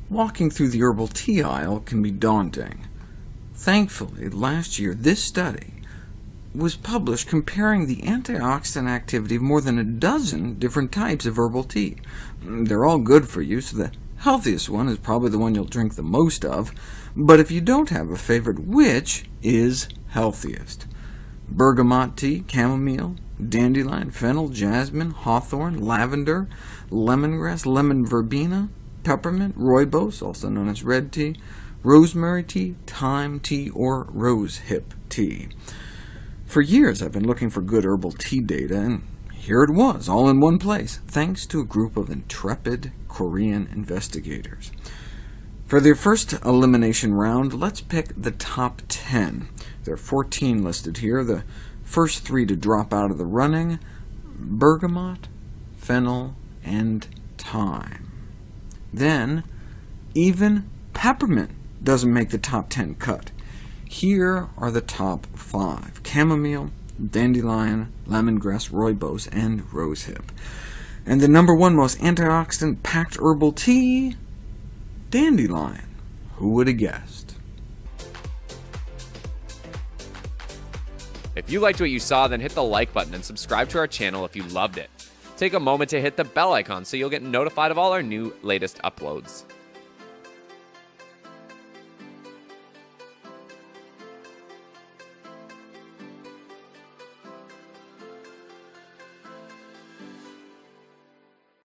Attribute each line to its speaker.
Speaker 1: Walking through the herbal tea aisle can be daunting. Thankfully, last year this study was published comparing the antioxidant activity of more than a dozen different types of herbal tea. They're all good for you, so the healthiest one is probably the one you'll drink the most of, but if you don't have a favorite, which is healthiest? Bergamot tea, chamomile, dandelion, fennel, jasmine, hawthorn, lavender, lemongrass, lemon verbena, peppermint, rooibos, also known as red tea, rosemary tea, thyme tea, or rosehip tea. For years I've been looking for good herbal tea data, and here it was, all in one place, thanks to a group of intrepid Korean investigators. For their first elimination round, let's pick the top 10. There are 14 listed here. The first 3 to drop out of the running: bergamot, fennel, and thyme. Then, even peppermint doesn't make the top 10 cut. Here are the top 5: chamomile, dandelion, lemongrass, rooibos, and rosehip. And the number 1 most antioxidant-packed herbal tea? Dandelion. Who would have guessed?
Speaker 2: If you liked what you saw, then hit the like button and subscribe to our channel if you loved it. Take a moment to hit the bell icon so you'll get notified of all our new latest uploads.